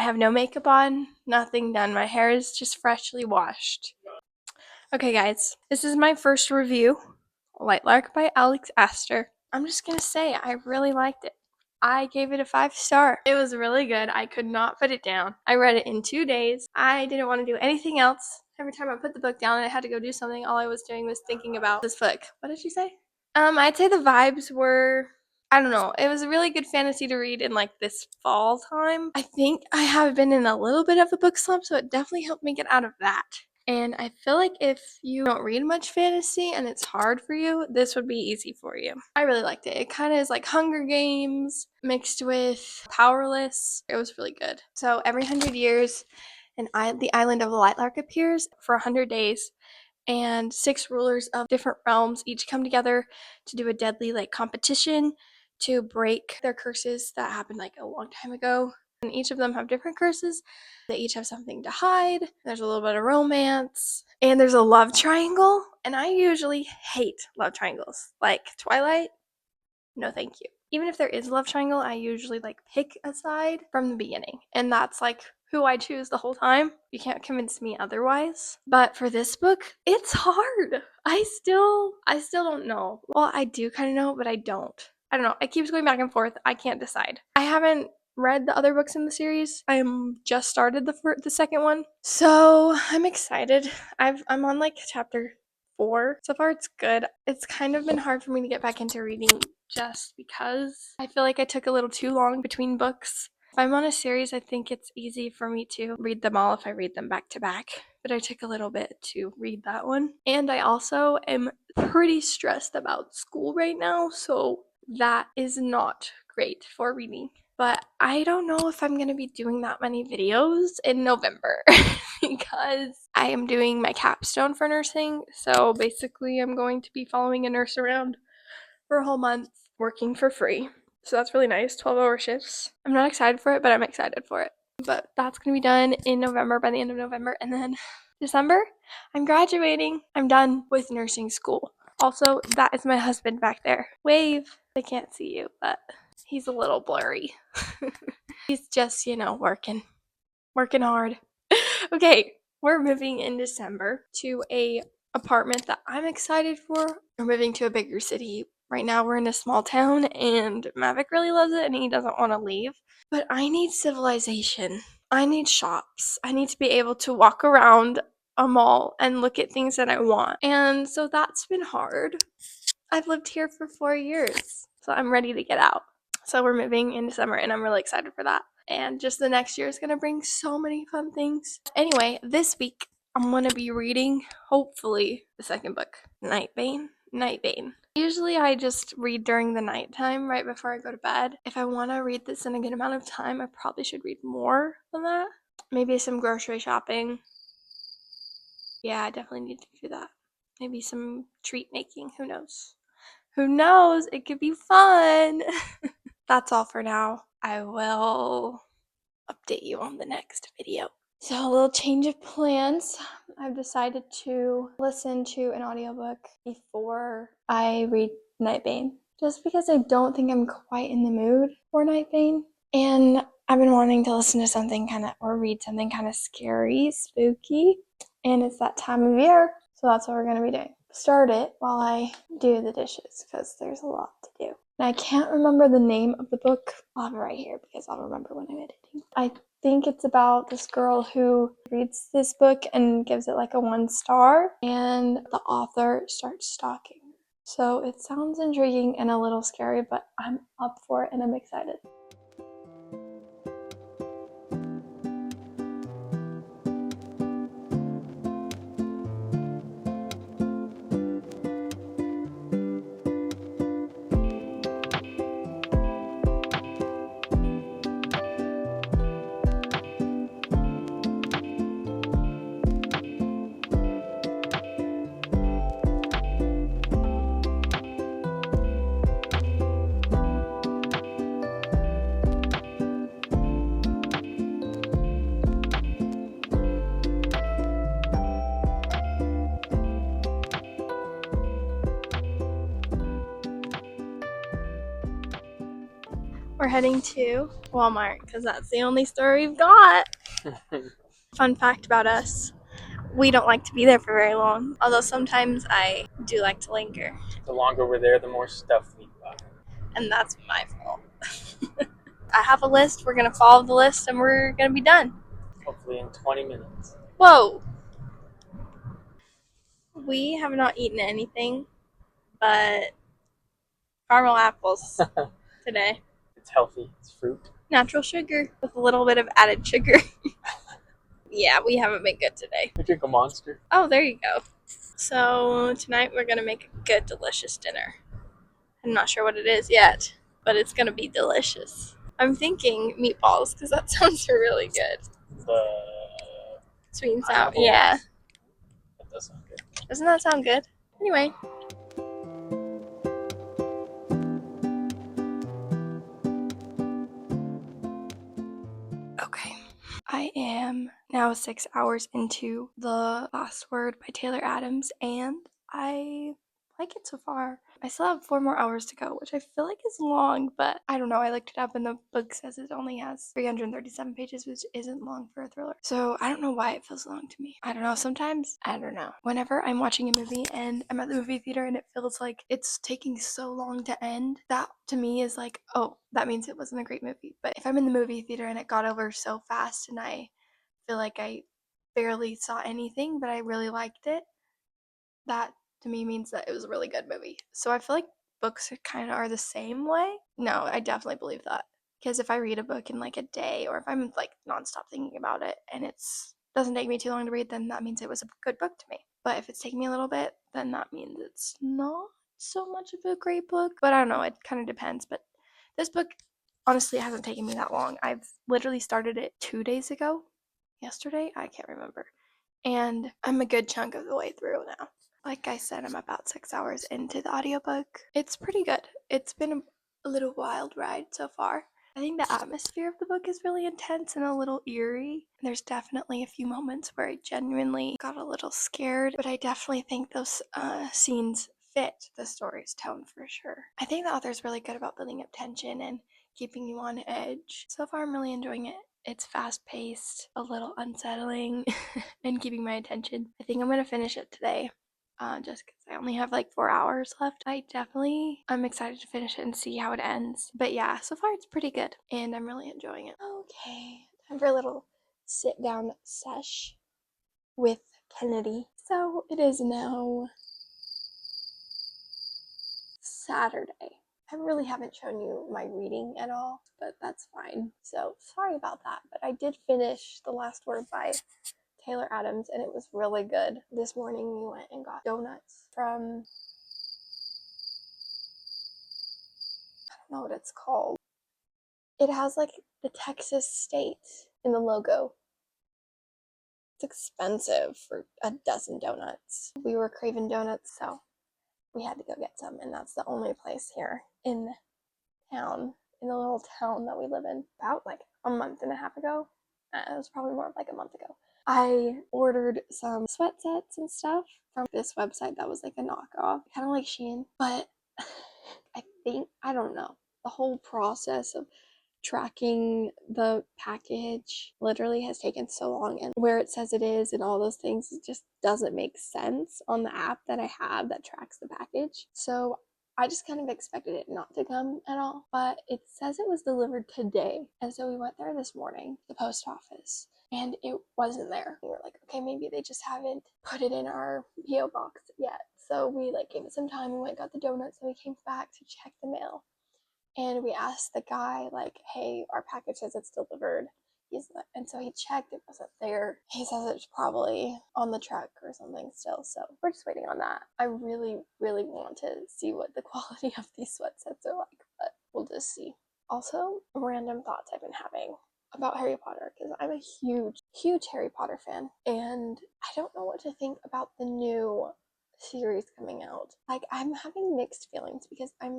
have no makeup on, nothing done. My hair is just freshly washed. Okay, guys, this is my first review. Light Lark by Alex Astor. I'm just gonna say, I really liked it. I gave it a 5-star. It was really good. I could not put it down. I read it in 2 days. I didn't want to do anything else. Every time I put the book down and I had to go do something, all I was doing was thinking about this book. What did she say? I'd say the vibes were, I don't know, it was a really good fantasy to read in like this fall time. I think I have been in a little bit of a book slump, so it definitely helped me get out of that. And I feel like if you don't read much fantasy and it's hard for you, this would be easy for you. I really liked it. It kind of is like Hunger Games mixed with Powerless. It was really good. So every 100 years, the island of Lightlark appears for 100 days, and 6 rulers of different realms each come together to do a deadly competition to break their curses that happened a long time ago. And each of them have different curses. They each have something to hide. There's a little bit of romance. And there's a love triangle. And I usually hate love triangles. Like Twilight, no thank you. Even if there is a love triangle, I usually pick a side from the beginning. And that's who I choose the whole time. You can't convince me otherwise. But for this book, it's hard. I still don't know. Well, I do kind of know, but I don't. I don't know. It keeps going back and forth. I can't decide. I haven't read the other books in the series. I'm just started the second one. So I'm excited. I'm on chapter 4. So far it's good. It's kind of been hard for me to get back into reading just because I feel like I took a little too long between books. If I'm on a series, I think it's easy for me to read them all if I read them back to back. But I took a little bit to read that one. And I also am pretty stressed about school right now, so that is not great for reading. But I don't know if I'm going to be doing that many videos in November because I am doing my capstone for nursing. So basically, I'm going to be following a nurse around for a whole month working for free. So that's really nice, 12-hour shifts. I'm not excited for it, but I'm excited for it. But that's going to be done in November, by the end of November. And then December, I'm graduating. I'm done with nursing school. Also, that is my husband back there. Wave. They can't see you, but he's a little blurry. He's just, working hard. Okay, we're moving in December to a apartment that I'm excited for. We're moving to a bigger city. Right now we're in a small town and Mavic really loves it and he doesn't want to leave. But I need civilization. I need shops. I need to be able to walk around a mall and look at things that I want. And so that's been hard. I've lived here for 4 years, so I'm ready to get out. So we're moving in December and I'm really excited for that. And just the next year is going to bring so many fun things. Anyway, this week I'm going to be reading, hopefully, the second book, Nightbane. Usually I just read during the nighttime right before I go to bed. If I want to read this in a good amount of time, I probably should read more than that. Maybe some grocery shopping. Yeah, I definitely need to do that. Maybe some treat making. Who knows? Who knows? It could be fun. That's all for now. I will update you on the next video. So a little change of plans. I've decided to listen to an audiobook before I read Nightbane. Just because I don't think I'm quite in the mood for Nightbane. And I've been wanting to listen to something or read something kind of scary, spooky. And it's that time of year. So that's what we're going to be doing. Start it while I do the dishes because there's a lot to do. And I can't remember the name of the book. I'll have it right here because I'll remember when I'm editing. I think it's about this girl who reads this book and gives it a 1 star, and the author starts stalking her. So it sounds intriguing and a little scary, but I'm up for it and I'm excited. We're heading to Walmart because that's the only store we've got. Fun fact about us, we don't like to be there for very long, although sometimes I do like to linger. The longer we're there, the more stuff we buy. And that's my fault. I have a list, we're going to follow the list, and we're going to be done. Hopefully in 20 minutes. Whoa! We have not eaten anything but caramel apples today. It's healthy. It's fruit. Natural sugar with a little bit of added sugar. Yeah, we haven't been good today. We drink a Monster. Oh, there you go. So tonight we're going to make a good, delicious dinner. I'm not sure what it is yet, but it's going to be delicious. I'm thinking meatballs because that sounds really good. The Sweet and sour. pineapple Yeah. ones. That does sound good. Doesn't that sound good? Anyway. Okay. I am now 6 hours into The Last Word by Taylor Adams, and I like it so far. I still have 4 more hours to go, which I feel like is long, but I don't know. I looked it up and the book says it only has 337 pages, which isn't long for a thriller. So I don't know why it feels long to me. I don't know. Sometimes, I don't know. Whenever I'm watching a movie and I'm at the movie theater and it feels like it's taking so long to end, that to me is like, oh, that means it wasn't a great movie. But if I'm in the movie theater and it got over so fast and I feel like I barely saw anything, but I really liked it, that to me means that it was a really good movie. So I feel like books kind of are the same way. No, I definitely believe that. Because if I read a book in like a day, or if I'm like nonstop thinking about it and it's doesn't take me too long to read, then that means it was a good book to me. But if it's taking me a little bit, then that means it's not so much of a great book. But I don't know, it kind of depends. But this book honestly hasn't taken me that long. I've literally started it 2 days ago. Yesterday? I can't remember. And I'm a good chunk of the way through now. Like I said, I'm about 6 hours into the audiobook. It's pretty good. It's been a little wild ride so far. I think the atmosphere of the book is really intense and a little eerie. There's definitely a few moments where I genuinely got a little scared, but I definitely think those scenes fit the story's tone for sure. I think the author's really good about building up tension and keeping you on edge. So far, I'm really enjoying it. It's fast paced, a little unsettling, and keeping my attention. I think I'm gonna finish it today. Just because I only have like 4 hours left. I'm excited to finish it and see how it ends. But yeah, so far it's pretty good, and I'm really enjoying it. Okay, time for a little sit down sesh with Kennedy. So it is now Saturday. I really haven't shown you my reading at all, but that's fine. So sorry about that, but I did finish The Last Word by Taylor Adams, and it was really good. This morning we went and got donuts from, I don't know what it's called. It has like the Texas state in the logo. It's expensive for a dozen donuts. We were craving donuts, so we had to go get some, and that's the only place here in town, in the little town that we live in. About like a month and a half ago. It was probably more like a month ago. I ordered some sweat sets and stuff from this website that was like a knockoff, kind of like Shein, but I don't know, the whole process of tracking the package literally has taken so long, and where it says it is and all those things, it just doesn't make sense on the app that I have that tracks the package. So I just kind of expected it not to come at all, but it says it was delivered today. And so we went there this morning, the post office, and it wasn't there. We were like, okay, maybe they just haven't put it in our PO box yet. So we like gave it some time. We went and got the donuts, and we came back to check the mail. And we asked the guy, like, hey, our package says it's delivered. And so he checked, it wasn't there. He says it's probably on the truck or something still. So we're just waiting on that. I really, really want to see what the quality of these sweat sets are like, but we'll just see. Also, random thoughts I've been having about Harry Potter, because I'm a huge, huge Harry Potter fan, and I don't know what to think about the new series coming out. Like, I'm having mixed feelings because I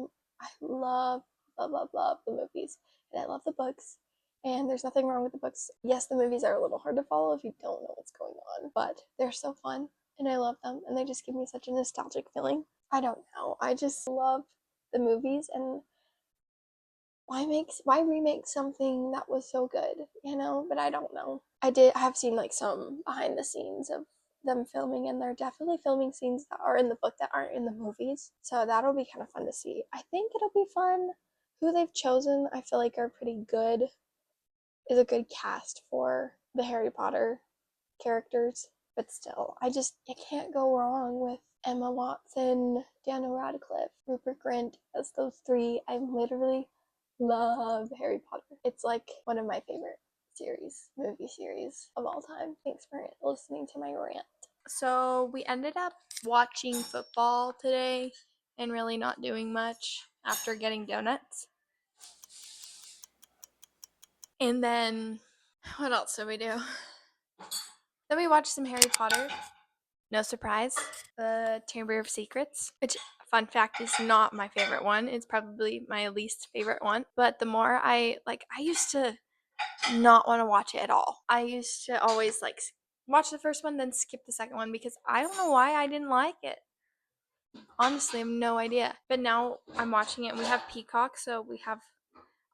love the movies, and I love the books, and there's nothing wrong with the books. Yes, the movies are a little hard to follow if you don't know what's going on, but they're so fun, and I love them, and they just give me such a nostalgic feeling. I don't know, I just love the movies, and why remake something that was so good, you know? But I don't know. I have seen like some behind the scenes of them filming, and they're definitely filming scenes that are in the book that aren't in the movies. So that'll be kind of fun to see. I think it'll be fun. Who they've chosen, I feel like are pretty good. Is a good cast for the Harry Potter characters. But still, you can't go wrong with Emma Watson, Daniel Radcliffe, Rupert Grint as those three. I literally love Harry Potter. It's like one of my favorite movie series of all time. Thanks for listening to my rant. So we ended up watching football today and really not doing much after getting donuts. And then, what else did we do? Then we watched some Harry Potter. No surprise. The Chamber of Secrets, which, fun fact, is not my favorite one. It's probably my least favorite one. But the more I used to not want to watch it at all. I used to always watch the first one, then skip the second one because I don't know why I didn't like it. Honestly, I have no idea. But now I'm watching it, and we have Peacock, so we have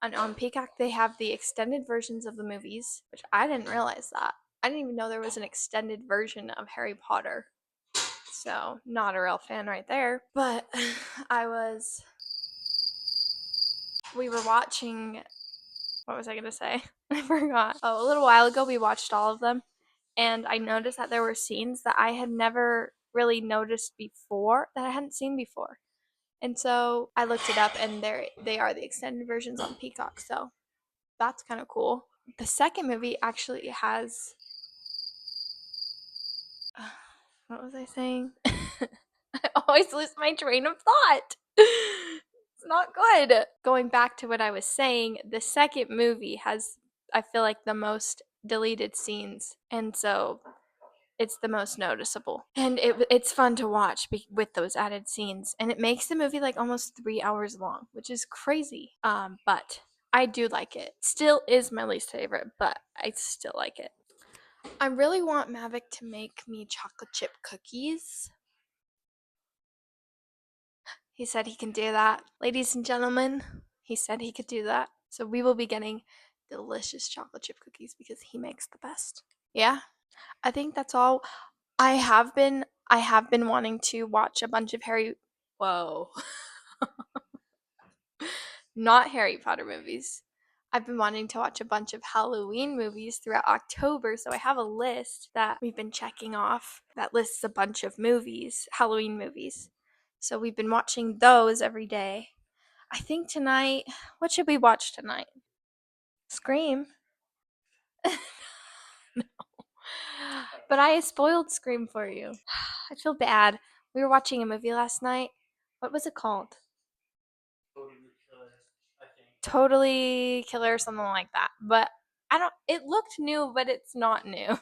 on Peacock they have the extended versions of the movies, which I didn't realize that. I didn't even know there was an extended version of Harry Potter. So, not a real fan right there. But we were watching, what was I going to say? I forgot. Oh, a little while ago we watched all of them, and I noticed that there were scenes that I had never really noticed before, that I hadn't seen before. And so I looked it up, and they are the extended versions on Peacock. So that's kind of cool. The second movie actually has. What was I saying? I always lose my train of thought. It's not good. Going back to what I was saying, the second movie has, I feel like, the most deleted scenes. And so it's the most noticeable. And it's fun to watch with those added scenes. And it makes the movie like almost 3 hours long, which is crazy. But I do like it. Still is my least favorite, but I still like it. I really want Mavic to make me chocolate chip cookies. He said he can do that. Ladies and gentlemen, he said he could do that. So we will be getting delicious chocolate chip cookies because he makes the best. Yeah. I think that's all. I have been wanting to watch a bunch of Whoa. Not Harry Potter movies. I've been wanting to watch a bunch of Halloween movies throughout October, so I have a list that we've been checking off that lists a bunch of movies, Halloween movies. So we've been watching those every day. I think tonight, what should we watch tonight? Scream. No. But I spoiled Scream for you. I feel bad. We were watching a movie last night. What was it called? Totally Killer or something like that. But it looked new, but it's not new.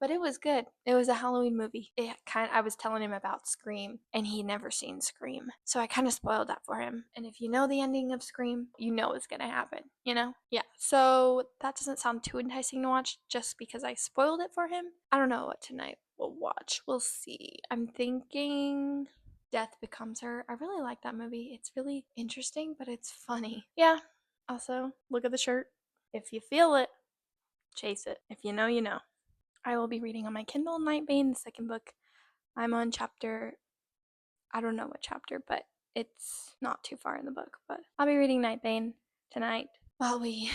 But it was good. It was a Halloween movie. I was telling him about Scream, and he'd never seen Scream. So I kind of spoiled that for him. And if you know the ending of Scream, you know what's gonna happen, you know? Yeah. So that doesn't sound too enticing to watch just because I spoiled it for him. I don't know what tonight we'll watch. We'll see. I'm thinking Death Becomes Her. I really like that movie. It's really interesting, but it's funny. Yeah. Also, look at the shirt. If you feel it, chase it. If you know, you know. I will be reading on my Kindle Nightbane, the second book. I'm on chapter, I don't know what chapter, but it's not too far in the book. But I'll be reading Nightbane tonight while we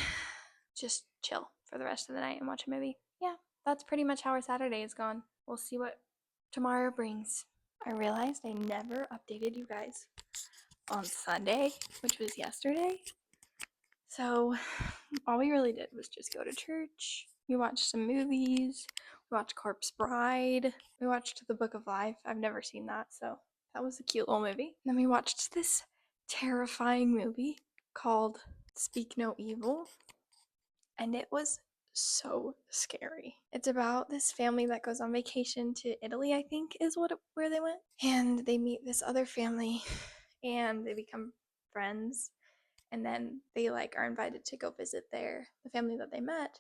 just chill for the rest of the night and watch a movie. Yeah, that's pretty much how our Saturday is gone. We'll see what tomorrow brings. I realized I never updated you guys on Sunday, which was yesterday. So all we really did was just go to church. We watched some movies. We watched Corpse Bride. We watched The Book of Life. I've never seen that, so that was a cute little movie. Then we watched this terrifying movie called Speak No Evil, and it was so scary. It's about this family that goes on vacation to Italy, I think is where they went. And they meet this other family and they become friends, and then they are invited to go visit the family that they met,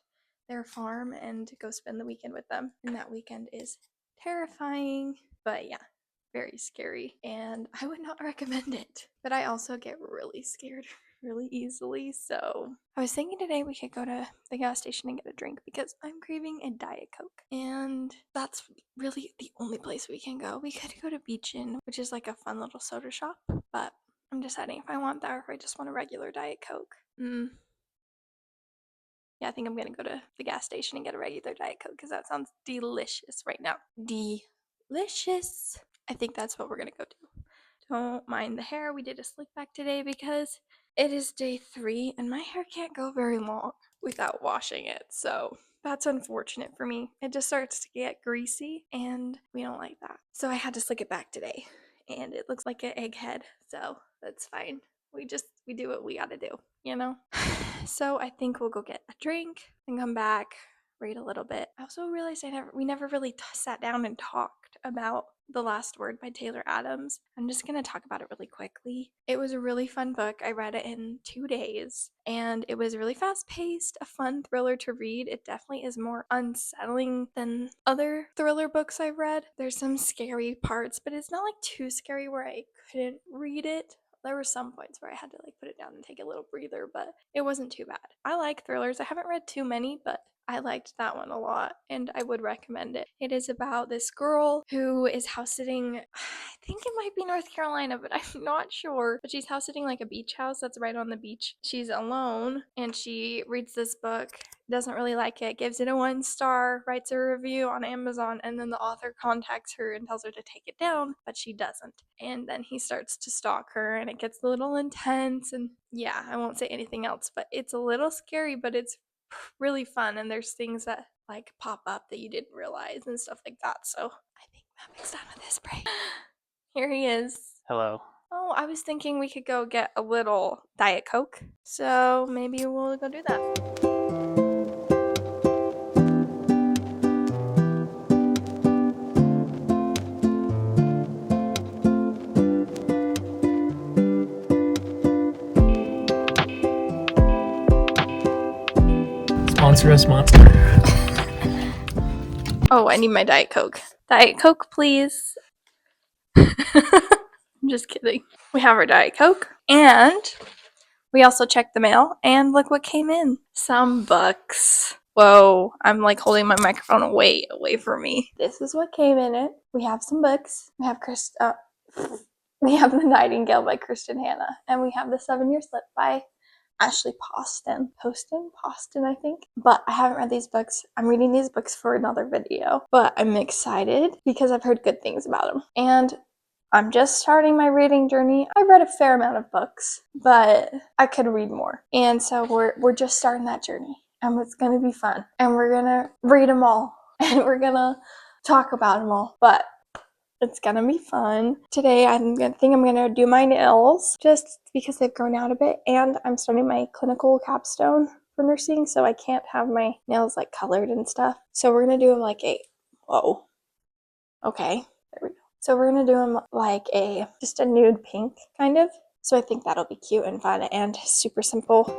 their farm, and go spend the weekend with them. And that weekend is terrifying, but yeah, very scary, and I would not recommend it. But I also get really scared really easily. So I was thinking today we could go to the gas station and get a drink because I'm craving a Diet Coke. And that's really the only place we can go. We could go to Beach Inn, which is like a fun little soda shop, but I'm deciding if I want that or if I just want a regular Diet Coke. Yeah, I think I'm gonna go to the gas station and get a regular Diet Coke because that sounds delicious right now. Delicious. I think that's what we're gonna go do. Don't mind the hair. We did a slick back today because it is day 3 and my hair can't go very long without washing it. So that's unfortunate for me. It just starts to get greasy and we don't like that. So I had to slick it back today and it looks like an egghead. So that's fine. We do what we gotta do, you know? So I think we'll go get a drink and come back, read a little bit. I also realized we never really sat down and talked about The Last Word by Taylor Adams. I'm just going to talk about it really quickly. It was a really fun book. I read it in 2 days and it was really fast paced, a fun thriller to read. It definitely is more unsettling than other thriller books I've read. There's some scary parts, but it's not like too scary where I couldn't read it. There were some points where I had to like put it down and take a little breather, but it wasn't too bad. I like thrillers. I haven't read too many, but I liked that one a lot and I would recommend it. It is about this girl who is house sitting, I think it might be North Carolina, but I'm not sure. But she's house sitting like a beach house that's right on the beach. She's alone and she reads this book, doesn't really like it, gives it a 1 star, writes a review on Amazon, and then the author contacts her and tells her to take it down, but she doesn't. And then he starts to stalk her and it gets a little intense. And yeah, I won't say anything else, but it's a little scary, but it's really fun and there's things that like pop up that you didn't realize and stuff like that. So I think Mavick's done with his break. Here he is. Hello. Oh, I was thinking we could go get a little Diet Coke. So maybe we'll go do that. Sponsor us, Monster. Oh, I need my Diet Coke. Diet Coke, please. I'm just kidding. We have our Diet Coke and we also checked the mail and look what came in. Some books. Whoa, I'm like holding my microphone way away from me. This is what came in it. We have some books. We have we have The Nightingale by Kristen Hanna, and we have The 7-Year Slip by Ashley Poston, I think. But I haven't read these books. I'm reading these books for another video, but I'm excited because I've heard good things about them. And I'm just starting my reading journey. I read a fair amount of books, but I could read more. And so we're just starting that journey. And it's going to be fun. And we're going to read them all. And we're going to talk about them all. But it's going to be fun. Today I think I'm going to do my nails just because they've grown out a bit. And I'm starting my clinical capstone for nursing, so I can't have my nails like colored and stuff. So we're going to do them like okay, there we go. So we're going to do them like just a nude pink kind of. So I think that'll be cute and fun and super simple.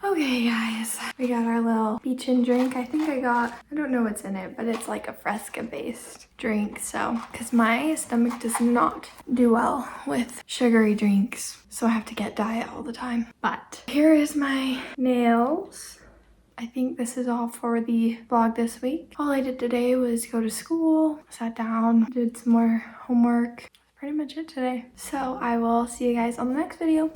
Okay guys, we got our little Beach Inn drink. I don't know what's in it, but it's like a Fresca based drink. So, because my stomach does not do well with sugary drinks, so I have to get diet all the time. But here is my nails. I think this is all for the vlog this week. All I did today was go to school, sat down, did some more homework. Pretty much it today. So I will see you guys on the next video.